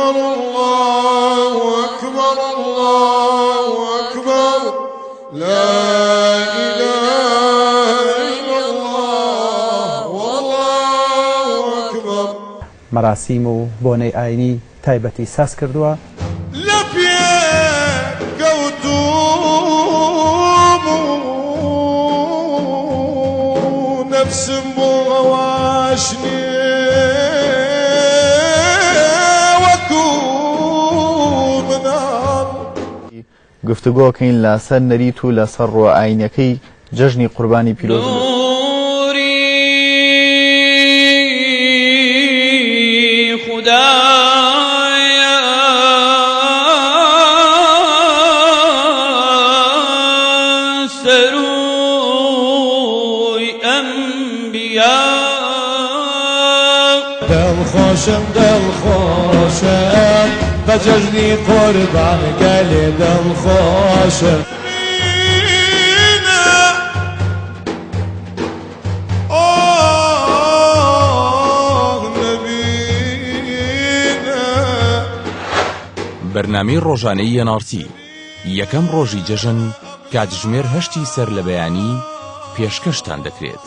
أكبر الله أكبر الله أكبر لا إله إلا الله والله أكبر. مەراسیم و بۆنەی ئاینی تایبەتی ساز کردووە. لە پێکەوتووم و نەفسم بۆ ئەواشنێ وەکوو مناڵ. گفتوگۆکەین لەسەر نەریت و لەسەر ڕۆ ئاینەکەی جەژنی قوربانی پیرۆز. دڵخۆشم دڵخۆشم بە جەژنی قوربانگەلێ دڵخۆشم. بەرنامەی ڕۆژانەی یەنارتی یەکەم ڕۆژی جەژن کاتژمێر 8 سەر لە بەیانی پێشکەشتان دەکرێت.